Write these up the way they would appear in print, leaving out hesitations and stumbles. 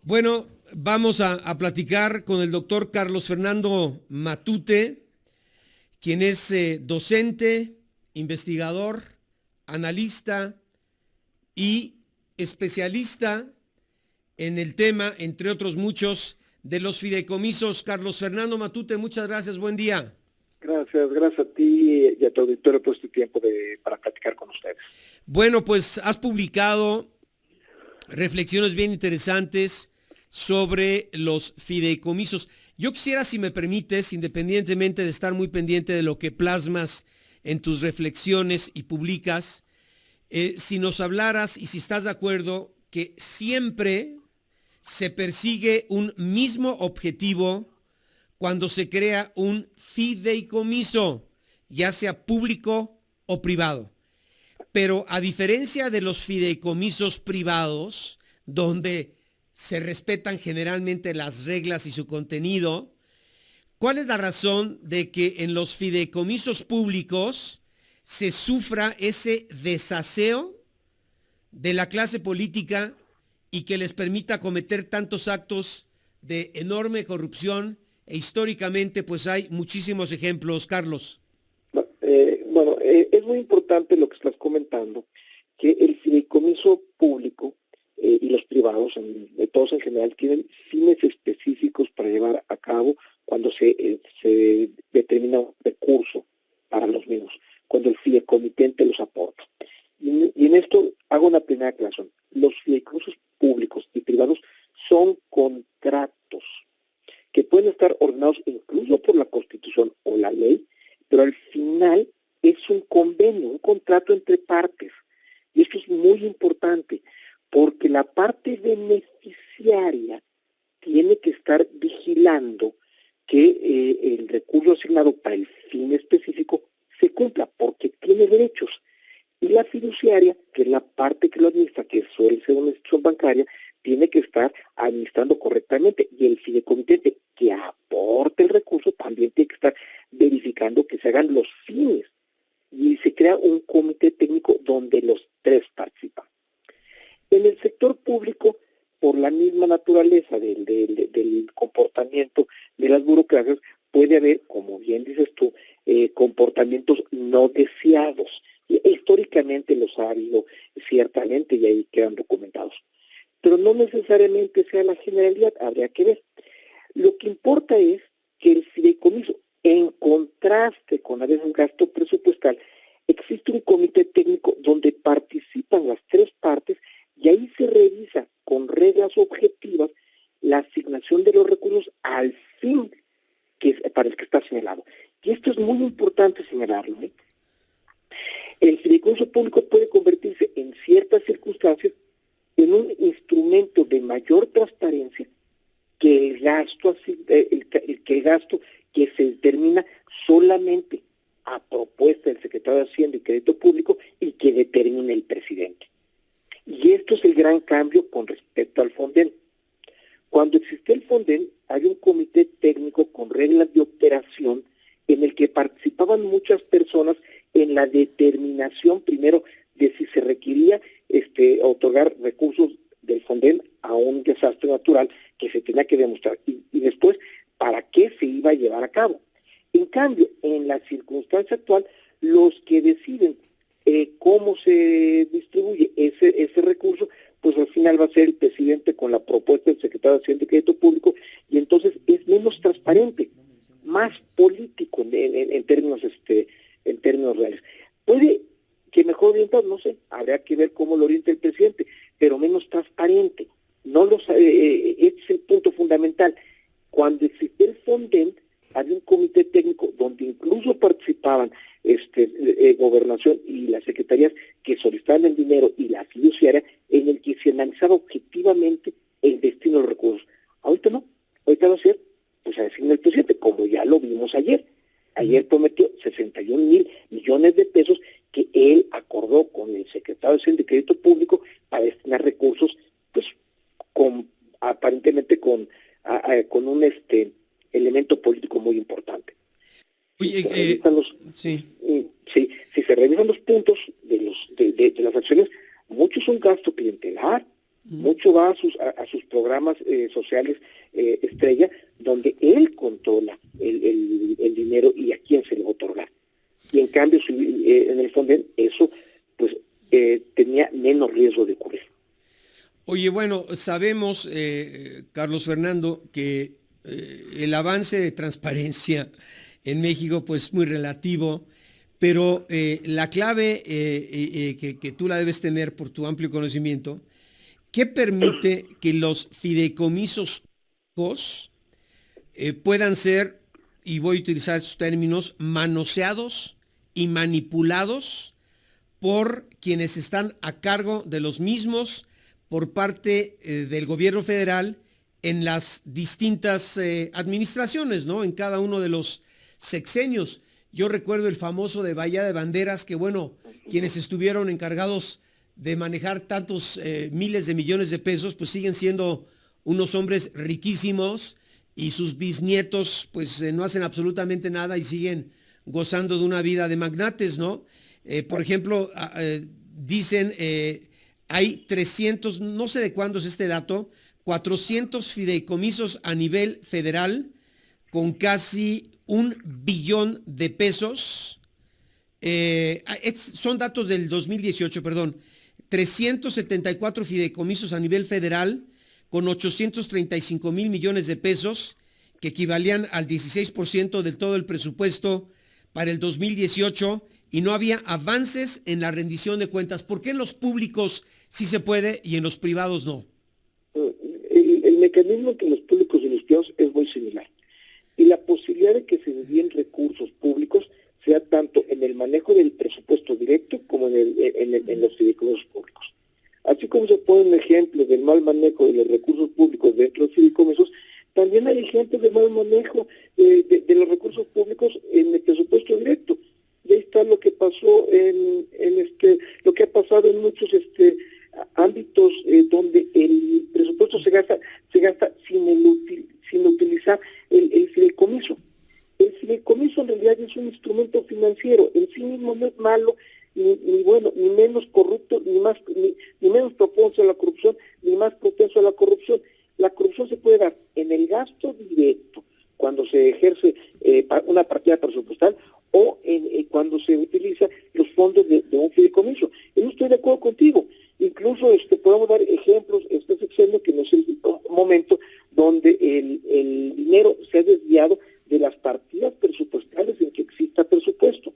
Bueno, vamos a platicar con el doctor Carlos Fernando Matute, quien es docente, investigador, analista y especialista en el tema, entre otros muchos, de los fideicomisos. Carlos Fernando Matute, muchas gracias, buen día. Gracias a ti y a tu auditorio por este tiempo para platicar con ustedes. Bueno, pues has publicado reflexiones bien interesantes sobre los fideicomisos. Yo quisiera, si me permites, independientemente de estar muy pendiente de lo que plasmas en tus reflexiones y publicas, si nos hablaras y si estás de acuerdo que siempre se persigue un mismo objetivo cuando se crea un fideicomiso, ya sea público o privado. Pero a diferencia de los fideicomisos privados, donde se respetan generalmente las reglas y su contenido, ¿cuál es la razón de que en los fideicomisos públicos se sufra ese desaseo de la clase política y que les permita cometer tantos actos de enorme corrupción? E históricamente, pues hay muchísimos ejemplos, Carlos. Es muy importante lo que estás comentando, que el fideicomiso público y los privados, todos en general, tienen fines específicos para llevar a cabo cuando se determina un recurso para los mismos, cuando el fideicomitente los aporta. Y en esto hago una primera aclaración. Los fideicomisos públicos y privados son contratos que pueden estar ordenados incluso por la Constitución o la ley, pero al final es un convenio, un contrato entre partes. Y esto es muy importante, porque la parte beneficiaria tiene que estar vigilando que el recurso asignado para el fin específico se cumpla, porque tiene derechos. Y la fiduciaria, que es la parte que lo administra, que suele ser una institución bancaria, tiene que estar administrando correctamente. Y el fideicomitente que aporte el recurso también tiene que estar verificando que se hagan los fines. Y se crea un comité técnico donde los tres participan. En el sector público, por la misma naturaleza del comportamiento de las burocracias, puede haber, como bien dices tú, comportamientos no deseados. Y históricamente los ha habido, ciertamente, y ahí quedan documentados. Pero no necesariamente sea la generalidad, habría que ver. Lo que importa es que el fideicomiso, en contraste con a veces gasto presupuestal, existe un comité técnico donde participan las tres partes y ahí se revisa con reglas objetivas la asignación de los recursos al fin para el que está señalado. Y esto es muy importante señalarlo. El fideicomiso público puede convertirse en ciertas circunstancias en un instrumento de mayor transparencia que el gasto que se determina solamente a propuesta del secretario de Hacienda y Crédito Público y que determina el presidente. Y esto es el gran cambio con respecto al Fonden. Cuando existía el Fonden, hay un comité técnico con reglas de operación en el que participaban muchas personas en la determinación, primero, de si se requería otorgar recursos del Fonden a un desastre natural que se tenía que demostrar y después para qué se iba a llevar a cabo. En cambio, en la circunstancia actual, los que deciden cómo se distribuye ese recurso, pues al final va a ser el presidente con la propuesta del secretario de Hacienda y Crédito Público, y entonces es menos transparente, más político en términos reales. Puede que mejor orientado, no sé, habrá que ver cómo lo orienta el presidente, pero menos transparente. Este es el punto fundamental. Cuando existía el Fonden, había un comité técnico donde incluso participaban Gobernación y las secretarías que solicitaban el dinero y la fiduciaria, en el que se analizaba objetivamente el destino de los recursos. Ahorita no, ahorita va a ser, pues a designar el presidente, como ya lo vimos ayer. Ayer prometió 61,000 millones de pesos que él acordó con el secretario de Hacienda y Crédito Público para destinar recursos, pues aparentemente con un elemento político muy importante. Oye, sí. Si se revisan los puntos de las acciones, muchos son gasto clientelar, mucho va a sus programas sociales estrella, donde él controla el dinero y a quién se le va a otorgar. Y en cambio, en el fondo, eso pues tenía menos riesgo de ocurrir. Oye, bueno, sabemos, Carlos Fernando, que el avance de transparencia en México pues muy relativo, pero la clave que tú la debes tener por tu amplio conocimiento, ¿qué permite que los fideicomisos puedan ser, y voy a utilizar estos términos, manoseados y manipulados por quienes están a cargo de los mismos por parte del gobierno federal en las distintas administraciones, ¿no? En cada uno de los sexenios. Yo recuerdo el famoso de Bahía de Banderas, que bueno, quienes estuvieron encargados de manejar tantos miles de millones de pesos, pues siguen siendo unos hombres riquísimos y sus bisnietos pues no hacen absolutamente nada y siguen gozando de una vida de magnates, ¿no? Por ejemplo, dicen, hay 300, no sé de cuándo es este dato, 400 fideicomisos a nivel federal con casi 1 billón de pesos. Son datos del 2018, perdón. 374 fideicomisos a nivel federal con 835 mil millones de pesos, que equivalían al 16% del todo el presupuesto para el 2018, y no había avances en la rendición de cuentas. ¿Por qué en los públicos sí se puede y en los privados no? El mecanismo entre los públicos y los privados es muy similar. Y la posibilidad de que se desvíen recursos públicos sea tanto en el manejo del presupuesto directo como en los fideicomisos públicos. Así como se ponen ejemplos del mal manejo de los recursos públicos dentro de los fideicomisos, también hay ejemplos de mal manejo de los recursos públicos en el presupuesto directo. Y ahí está lo que pasó lo que ha pasado en muchos ámbitos donde el presupuesto se gasta sin utilizar el fideicomiso. El fideicomiso en realidad es un instrumento financiero, en sí mismo no es malo, ni bueno, ni menos corrupto, ni menos propenso a la corrupción, ni más propenso a la corrupción. La corrupción se puede dar en el gasto directo, cuando se ejerce una partida presupuestal, o cuando se utiliza los fondos de un fideicomiso. Yo estoy de acuerdo contigo. Incluso podemos dar ejemplos, este sexenio, que no es el momento, donde el dinero se ha desviado de las partidas presupuestales en que exista presupuesto.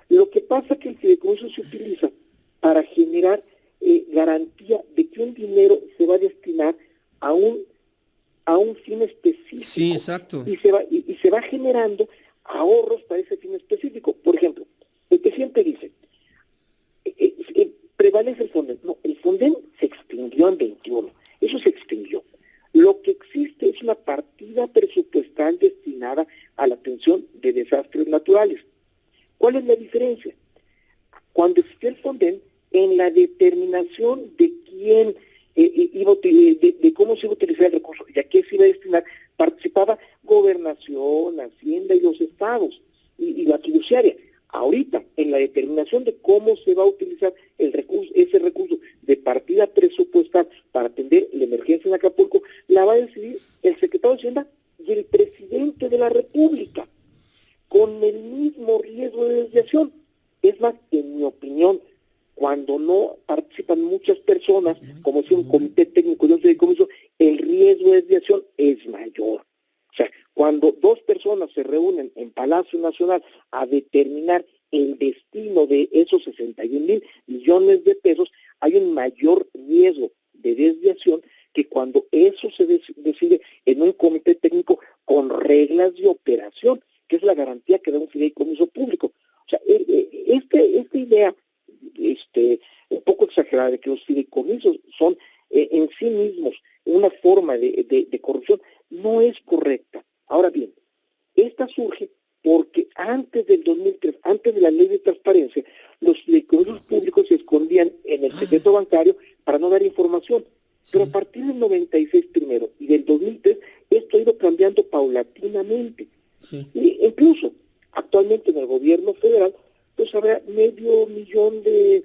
Lo que pasa es que el fideicomiso se utiliza para generar garantía de que un dinero se va a destinar a un fin específico. Sí, exacto. Y se va generando ahorros para ese fin específico. Por ejemplo, el presidente dice, prevalece el Fonden. No, el Fonden se extinguió en 21. Eso se extinguió. Lo que existe es una partida presupuestal destinada a la atención de desastres naturales. ¿Cuál es la diferencia? Cuando existía el Fonden, en la determinación de quién de cómo se iba a utilizar el recurso y a qué se iba a destinar, participaba Gobernación, Hacienda y los estados y la fiduciaria. Ahorita, en la determinación de cómo se va a utilizar ese recurso de partida presupuestal para atender la emergencia en Acapulco, la va a decidir el secretario de Hacienda y el presidente de la República, con el mismo riesgo de desviación. Es más, en mi opinión, cuando no participan muchas personas, como si un comité técnico de un fideicomiso, el riesgo de desviación es mayor. O sea, cuando dos personas se reúnen en Palacio Nacional a determinar el destino de esos 61 mil millones de pesos, hay un mayor riesgo de desviación que cuando eso se decide en un comité técnico con reglas de operación, que es la garantía que da un fideicomiso público. O sea, esta idea un poco exagerada de que los fideicomisos son en sí mismos una forma de corrupción, no es correcta. Ahora bien, esta surge porque antes del 2003, antes de la ley de transparencia, los fideicomisos públicos se escondían en el secreto bancario para no dar información. Pero a partir del 96 primero y del 2003, esto ha ido cambiando paulatinamente. Sí. Y incluso, actualmente en el gobierno federal, pues habrá medio billón de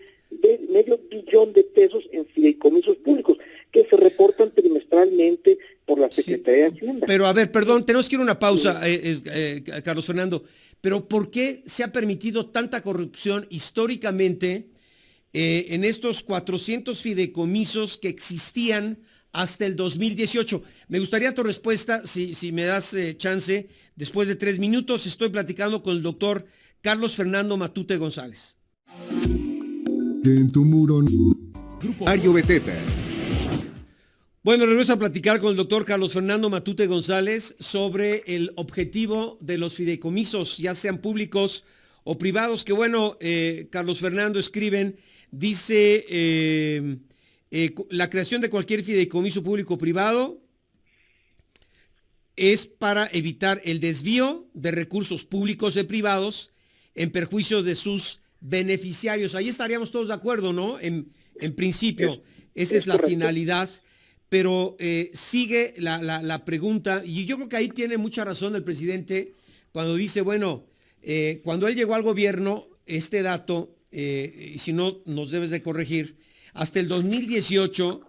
pesos en fideicomisos públicos. que se reportan trimestralmente por la Secretaría de Hacienda. Pero a ver, perdón, tenemos que ir a una pausa, Carlos Fernando, pero ¿por qué se ha permitido tanta corrupción históricamente en estos 400 fideicomisos que existían hasta el 2018? Me gustaría tu respuesta, si me das chance, después de 3 minutos. Estoy platicando con el doctor Carlos Fernando Matute González. En tu muro. Grupo Mario Beteta. Bueno, regreso a platicar con el doctor Carlos Fernando Matute González sobre el objetivo de los fideicomisos, ya sean públicos o privados, que bueno, Carlos Fernando escriben, dice, la creación de cualquier fideicomiso público o privado es para evitar el desvío de recursos públicos y privados en perjuicio de sus beneficiarios. Ahí estaríamos todos de acuerdo, ¿no? En principio, esa es la finalidad. Pero sigue la pregunta, y yo creo que ahí tiene mucha razón el presidente cuando dice, bueno, cuando él llegó al gobierno, este dato, y si no nos debes de corregir, hasta el 2018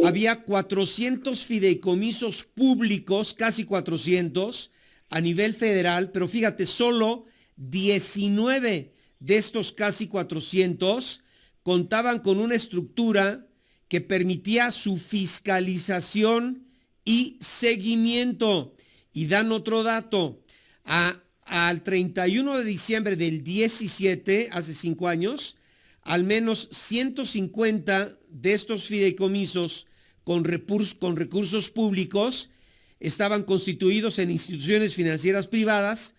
había 400 fideicomisos públicos, casi 400, a nivel federal, pero fíjate, solo 19 de estos casi 400 contaban con una estructura que permitía su fiscalización y seguimiento. Y dan otro dato. Al 31 de diciembre del 17, hace 5 años, al menos 150 de estos fideicomisos con recursos públicos estaban constituidos en instituciones financieras privadas,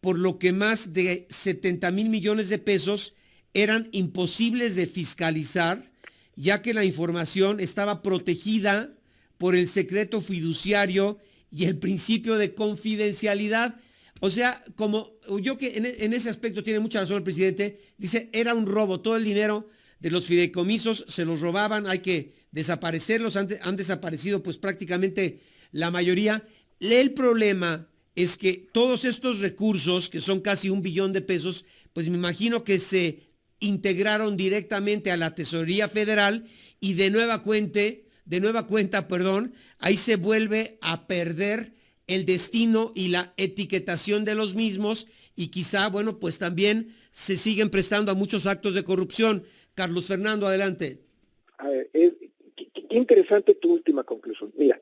por lo que más de 70,000 millones de pesos eran imposibles de fiscalizar, ya que la información estaba protegida por el secreto fiduciario y el principio de confidencialidad. O sea, como yo que en ese aspecto tiene mucha razón el presidente, dice, era un robo, todo el dinero de los fideicomisos se los robaban, hay que desaparecerlos, han desaparecido pues prácticamente la mayoría. El problema es que todos estos recursos, que son casi 1 billón de pesos, pues me imagino que se integraron directamente a la Tesorería Federal y de nueva cuenta, ahí se vuelve a perder el destino y la etiquetación de los mismos, y quizá, bueno, pues también se siguen prestando a muchos actos de corrupción. Carlos Fernando, adelante. A ver, qué interesante tu última conclusión. Mira,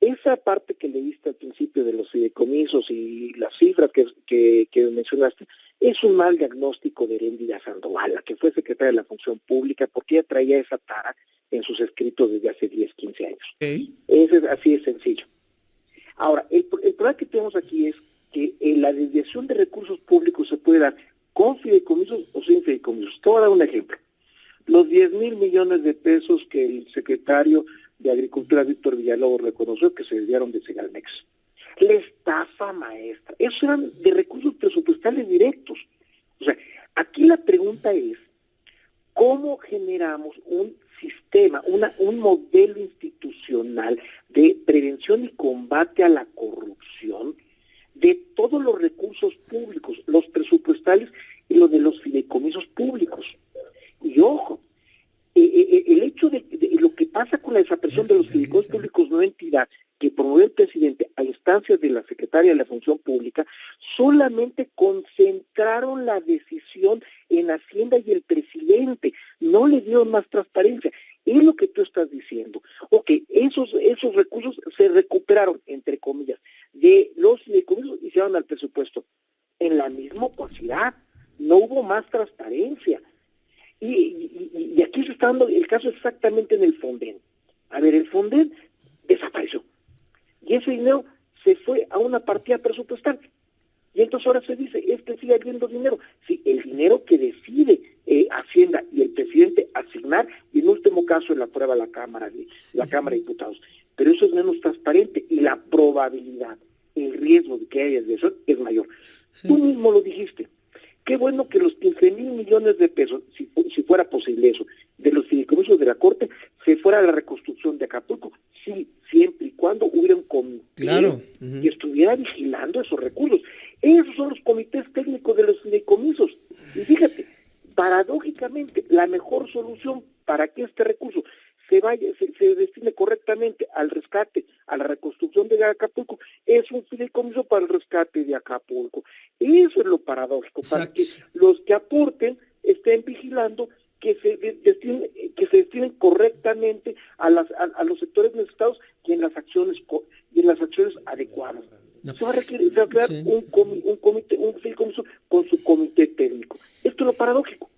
esa parte que leíste al principio de los fideicomisos y las cifras que mencionaste, es un mal diagnóstico de Heréndira Sandoval, la que fue secretaria de la Función Pública, porque ella traía esa tara en sus escritos desde hace 10, 15 años. Okay. Así de sencillo. Ahora, el problema que tenemos aquí es que la desviación de recursos públicos se puede dar con fideicomisos o sin fideicomisos. Te voy a dar un ejemplo. Los 10,000 millones de pesos que el secretario de Agricultura, Víctor Villalobos, reconoció que se desviaron de Segalmex. La estafa maestra. Esos eran de recursos presupuestales directos. O sea, aquí la pregunta es, ¿cómo generamos un sistema, un modelo institucional de prevención y combate a la corrupción de todos los recursos públicos, los presupuestales y los de los fideicomisos públicos? Y ojo, el hecho de lo que pasa con la desaparición de los fideicomisos públicos no entidad que promueve el presidente a instancias de la Secretaría de la Función Pública, solamente concentraron la decisión en Hacienda y el presidente, no le dieron más transparencia. Es lo que tú estás diciendo. Ok, esos recursos se recuperaron, entre comillas, de los fideicomisos y se llevaron al presupuesto. En la misma opacidad, no hubo más transparencia. Y aquí se está dando el caso exactamente en el Fonden. A ver, el Fonden desapareció. Y ese dinero se fue a una partida presupuestal. Y entonces ahora se dice, es que sigue habiendo dinero. Sí, el dinero que decide Hacienda y el presidente asignar, y en último caso en la prueba la Cámara de Diputados. Pero eso es menos transparente y la probabilidad, el riesgo de que haya desviación es mayor. Sí. Tú mismo lo dijiste. Qué bueno que los 15,000 millones de pesos, si fuera posible eso, de los fideicomisos de la Corte, se fuera a la reconstrucción de Acapulco, sí, siempre y cuando hubiera un comité que estuviera vigilando esos recursos. Esos son los comités técnicos de los fideicomisos. Y fíjate, paradójicamente, la mejor solución para que este recurso se destine correctamente al rescate, a la reconstrucción de Acapulco. Es un fideicomiso para el rescate de Acapulco. Eso es lo paradójico, para que los que aporten estén vigilando que se destinen correctamente a los sectores necesitados y en las acciones adecuadas. No. Se va a crear un fideicomiso con su comité técnico. Esto es lo paradójico.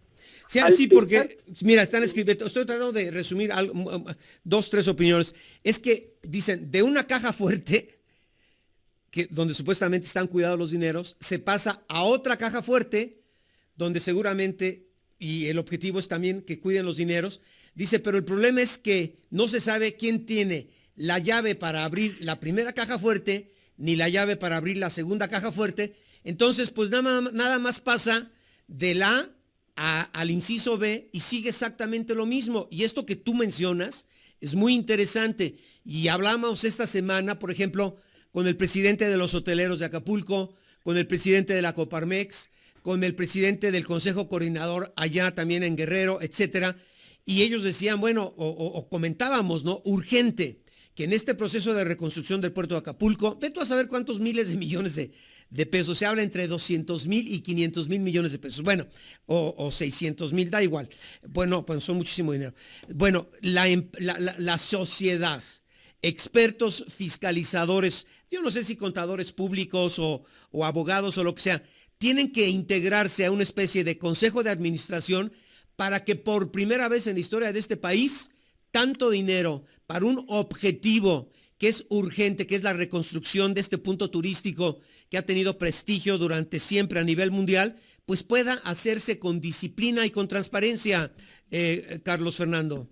Sí, porque, mira, están escribiendo, estoy tratando de resumir dos, tres opiniones. Es que dicen, de una caja fuerte, donde supuestamente están cuidados los dineros, se pasa a otra caja fuerte, donde seguramente, y el objetivo es también que cuiden los dineros. Dice, pero el problema es que no se sabe quién tiene la llave para abrir la primera caja fuerte, ni la llave para abrir la segunda caja fuerte. Entonces, pues nada más pasa de la al inciso B y sigue exactamente lo mismo. Y esto que tú mencionas es muy interesante. Y hablamos esta semana, por ejemplo, con el presidente de los hoteleros de Acapulco, con el presidente de la Coparmex, con el presidente del Consejo Coordinador allá también en Guerrero, etcétera. Y ellos decían, bueno, o comentábamos, ¿no? Urgente, que en este proceso de reconstrucción del puerto de Acapulco, ve tú a saber cuántos miles de millones de pesos, se habla entre 200,000 y 500,000 millones de pesos, bueno, o 600,000, da igual, bueno, pues son muchísimo dinero. Bueno, la sociedad, expertos fiscalizadores, yo no sé si contadores públicos o abogados o lo que sea, tienen que integrarse a una especie de consejo de administración para que por primera vez en la historia de este país, tanto dinero para un objetivo que es urgente, que es la reconstrucción de este punto turístico que ha tenido prestigio durante siempre a nivel mundial, pues pueda hacerse con disciplina y con transparencia, Carlos Fernando.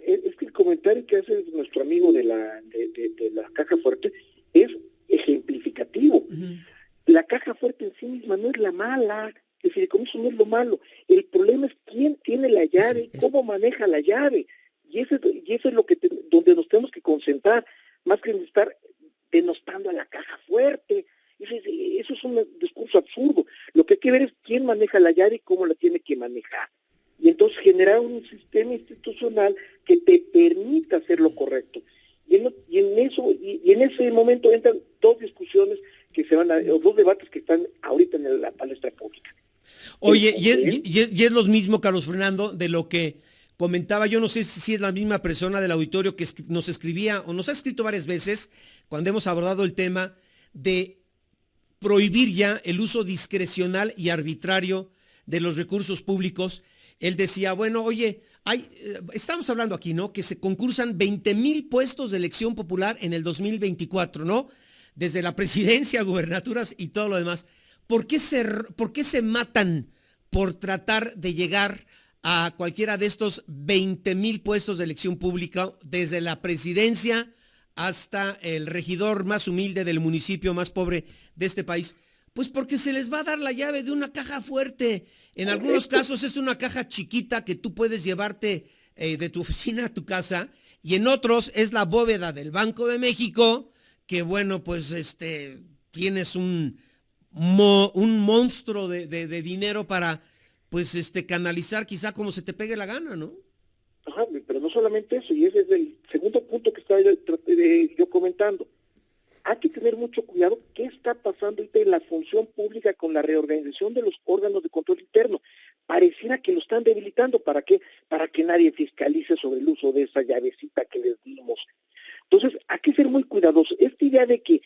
Es que el comentario que hace nuestro amigo de la caja fuerte es ejemplificativo. Uh-huh. La caja fuerte en sí misma no es la mala, el fideicomiso no es lo malo. El problema es quién tiene la llave, cómo maneja la llave. Y eso es lo que donde nos tenemos que concentrar, más que estar denostando a la caja fuerte. Eso es un discurso absurdo. Lo que hay que ver es quién maneja la llave y cómo la tiene que manejar. Y entonces generar un sistema institucional que te permita hacer lo correcto. Y en ese momento entran dos discusiones que se van o dos debates que están ahorita en la palestra pública. Oye, y es lo mismo, Carlos Fernando, de lo que comentaba, yo no sé si es la misma persona del auditorio que nos escribía o nos ha escrito varias veces cuando hemos abordado el tema de prohibir ya el uso discrecional y arbitrario de los recursos públicos. Él decía, bueno, oye, estamos hablando aquí, ¿no? Que se concursan 20,000 puestos de elección popular en el 2024, ¿no? Desde la presidencia, gubernaturas y todo lo demás. ¿Por qué se matan por tratar de llegar a cualquiera de estos 20,000 puestos de elección pública, desde la presidencia hasta el regidor más humilde del municipio más pobre de este país? Pues porque se les va a dar la llave de una caja fuerte. En algunos casos es una caja chiquita que tú puedes llevarte de tu oficina a tu casa, y en otros es la bóveda del Banco de México, que bueno, pues tienes un monstruo de dinero para pues canalizar quizá como se te pegue la gana, ¿no? Ajá, pero no solamente eso, y ese es el segundo punto que estaba yo comentando. Hay que tener mucho cuidado qué está pasando ahorita en la función pública con la reorganización de los órganos de control interno. Pareciera que lo están debilitando. ¿Para qué? Para que nadie fiscalice sobre el uso de esa llavecita que les dimos. Entonces, hay que ser muy cuidadosos. Esta idea de que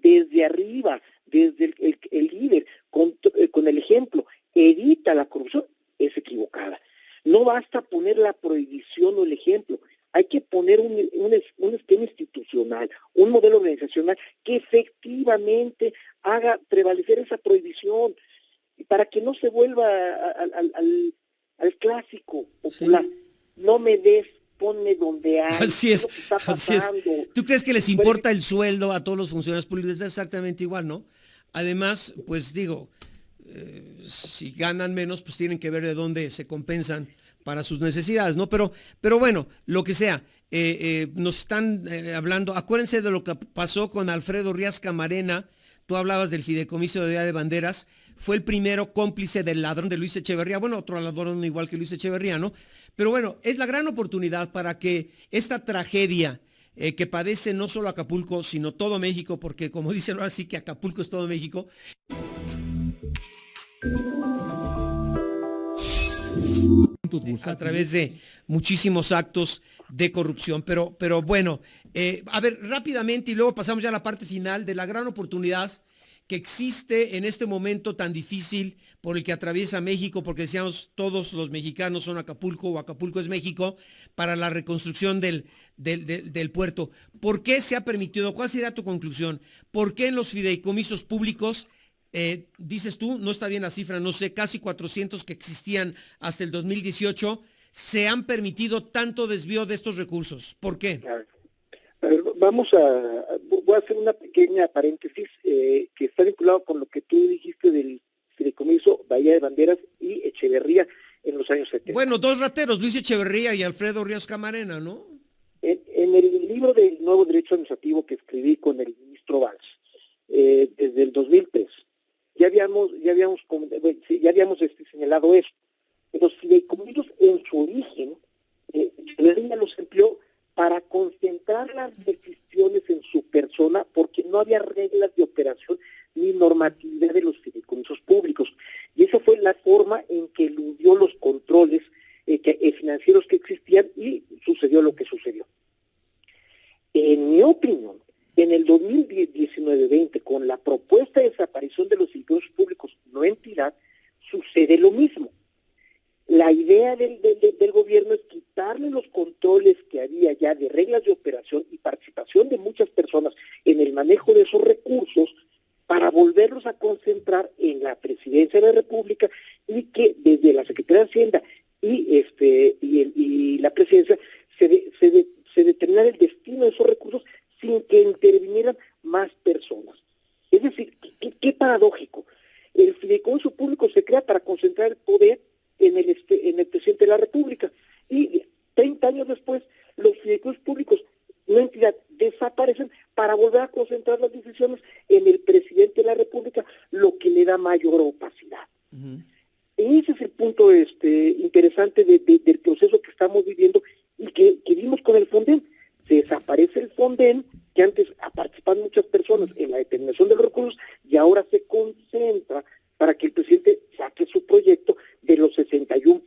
desde arriba, desde el líder, con el ejemplo, evita la corrupción, es equivocada. No basta poner la prohibición o el ejemplo. Hay que poner un esquema institucional, un modelo organizacional que efectivamente haga prevalecer esa prohibición, para que no se vuelva al clásico popular. Sí. No me des, ponme donde hay. Así es, así es. ¿Tú crees que les importa el sueldo a todos los funcionarios públicos? Es exactamente igual, ¿no? Además, pues digo, si ganan menos, pues tienen que ver de dónde se compensan para sus necesidades, ¿no? Pero bueno, lo que sea, nos están hablando, acuérdense de lo que pasó con Alfredo Ríaz Camarena, tú hablabas del fideicomiso de Día de Banderas, fue el primero cómplice del ladrón de Luis Echeverría, bueno, otro ladrón igual que Luis Echeverría, ¿no? Pero bueno, es la gran oportunidad para que esta tragedia que padece no solo Acapulco, sino todo México, porque como dicen ahora sí que Acapulco es todo México, a través de muchísimos actos de corrupción. Pero bueno, a ver, rápidamente y luego pasamos ya a la parte final de la gran oportunidad que existe en este momento tan difícil por el que atraviesa México, porque decíamos todos los mexicanos son Acapulco o Acapulco es México, para la reconstrucción del puerto. ¿Por qué se ha permitido? ¿Cuál sería tu conclusión? ¿Por qué en los fideicomisos públicos, dices tú, no está bien la cifra, no sé, casi 400 que existían hasta el 2018, se han permitido tanto desvío de estos recursos? ¿Por qué? A ver, voy a hacer una pequeña paréntesis que está vinculado con lo que tú dijiste del fideicomiso Bahía de Banderas y Echeverría en los años 70. Bueno, dos rateros, Luis Echeverría y Alfredo Ríos Camarena, ¿no? En el libro del Nuevo Derecho Administrativo que escribí con el ministro Valls, desde el 2003, ya habíamos señalado eso. Los fideicomisos en su origen, Echeverría los empleó para concentrar las decisiones en su persona, porque no había reglas de operación ni normatividad de los fideicomisos públicos. Y esa fue la forma en que eludió los controles financieros que existían y sucedió lo que sucedió. En mi opinión, en el 2019-20, con la propuesta de desaparición de los fideicomisos públicos no entidad, sucede lo mismo. La idea del gobierno es quitarle los controles que había ya de reglas de operación y participación de muchas personas en el manejo de esos recursos para volverlos a concentrar en la Presidencia de la República y que desde la Secretaría de Hacienda y la Presidencia se determinara el destino de esos recursos sin que intervinieran más personas. Es decir, qué paradójico. El fideicomiso público se crea para concentrar el poder en el presidente de la República. Y 30 años después, los fideicomisos públicos, no entidad, desaparecen para volver a concentrar las decisiones en el presidente de la República, lo que le da mayor opacidad. Uh-huh. Ese es el punto interesante del proceso que estamos viviendo y que vimos con el Fonden. Se desaparece el Fonden, que antes participaban muchas personas en la determinación de los recursos, y ahora se concentra para que el presidente saque su proyecto de los 61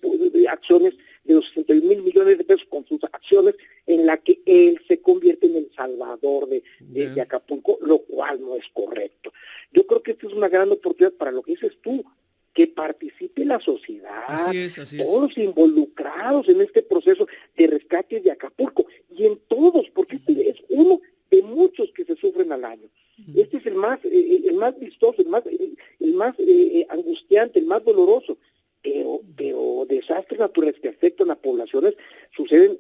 acciones, de los 61 mil millones de pesos con sus acciones, en la que él se convierte en el salvador de Acapulco, lo cual no es correcto. Yo creo que esta es una gran oportunidad para lo que dices tú, que participe la sociedad, así es. Todos los involucrados en este proceso de rescate de Acapulco, y en todos, porque este es uno de muchos que se sufren al año. Este es el más vistoso, el más angustiante, el más doloroso, pero desastres naturales que afectan a poblaciones suceden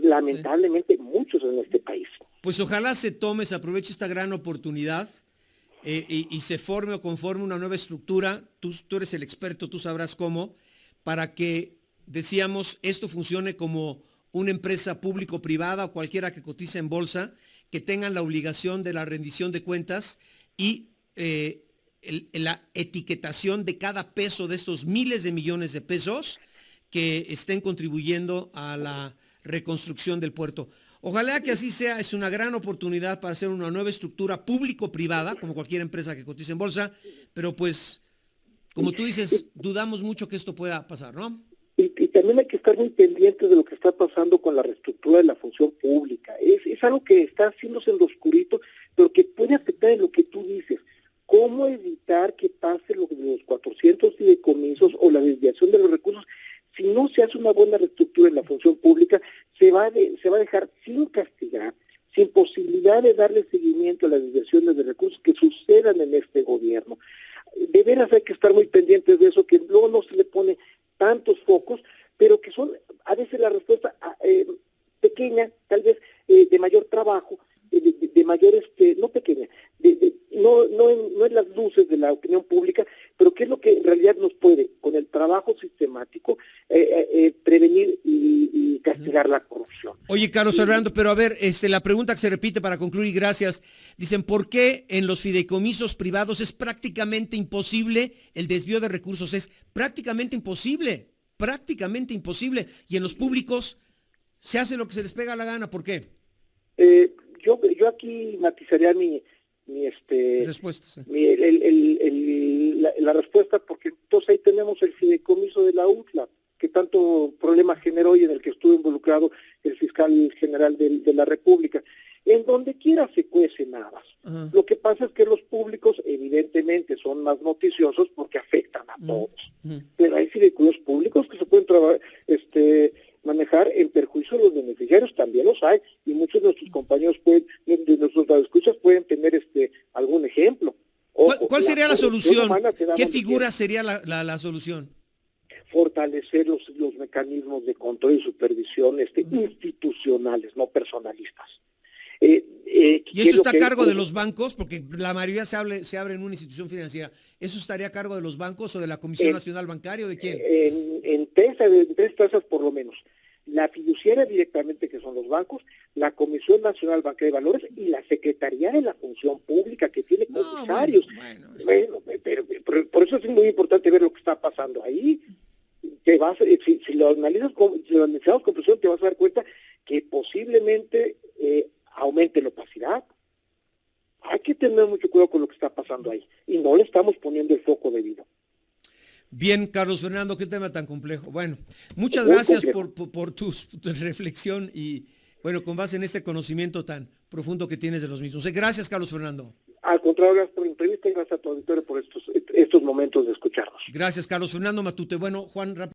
lamentablemente muchos en este país. Pues ojalá se aproveche esta gran oportunidad y se forme o conforme una nueva estructura. Tú eres el experto, tú sabrás cómo, para que, decíamos, esto funcione como una empresa público-privada o cualquiera que cotice en bolsa, que tengan la obligación de la rendición de cuentas y la etiquetación de cada peso de estos miles de millones de pesos que estén contribuyendo a la reconstrucción del puerto. Ojalá que así sea. Es una gran oportunidad para hacer una nueva estructura público-privada, como cualquier empresa que cotice en bolsa, pero pues, como tú dices, dudamos mucho que esto pueda pasar, ¿no? Y también hay que estar muy pendientes de lo que está pasando con la reestructura de la función pública. Es algo que está haciéndose en lo oscurito, pero que puede afectar en lo que tú dices. ¿Cómo evitar que pase lo de los 400 fideicomisos o la desviación de los recursos? Si no se hace una buena reestructura en la función pública, se va a dejar sin castigar, sin posibilidad de darle seguimiento a las desviaciones de recursos que sucedan en este gobierno. De veras hay que estar muy pendientes de eso, que luego no se le pone tantos focos, pero que son a veces la respuesta pequeña, tal vez de mayor trabajo, de mayor, no pequeña, no en las luces de la opinión pública, pero que es lo que en realidad nos puede, con el trabajo sistemático, prevenir y castigar la corrupción. Oye, Carlos Fernando, pero a ver, la pregunta que se repite para concluir, y gracias, dicen, ¿por qué en los fideicomisos privados es prácticamente imposible el desvío de recursos? Es prácticamente imposible, y en los públicos se hace lo que se les pega la gana. ¿Por qué? Yo aquí matizaría mi respuesta, sí. La respuesta, porque entonces ahí tenemos el fideicomiso de la UTLA, que tanto problema generó y en el que estuvo involucrado el fiscal general de la República. En donde quiera se cuecen habas. Uh-huh. Lo que pasa es que los públicos evidentemente son más noticiosos porque afectan a todos. Uh-huh. Pero hay fideicomisos públicos que se pueden manejar en perjuicio de los beneficiarios, también los hay, y muchos de nuestros compañeros de nuestros radioescuchas pueden tener algún ejemplo. ¿Cuál sería la solución? ¿Qué figura sería la solución? Fortalecer los mecanismos de control y supervisión institucionales, no personalistas. ¿Y eso está a cargo de los bancos? Porque la mayoría se abre en una institución financiera. ¿Eso estaría a cargo de los bancos o de la Comisión Nacional Bancaria o de quién? En tres tasas por lo menos. La fiduciaria directamente, que son los bancos, la Comisión Nacional Bancaria de Valores y la Secretaría de la Función Pública, que tiene comisarios. Bueno, pero por eso es muy importante ver lo que está pasando ahí. Si lo analizamos con presión, te vas a dar cuenta que posiblemente aumente la opacidad. Hay que tener mucho cuidado con lo que está pasando ahí y no le estamos poniendo el foco debido. Bien, Carlos Fernando, qué tema tan complejo. Bueno, muchas gracias por tu reflexión y, bueno, con base en este conocimiento tan profundo que tienes de los mismos. Gracias, Carlos Fernando. Al contrario, gracias por la entrevista y gracias a tu auditorio por estos momentos de escucharnos. Gracias, Carlos Fernando Matute. Bueno, Juan,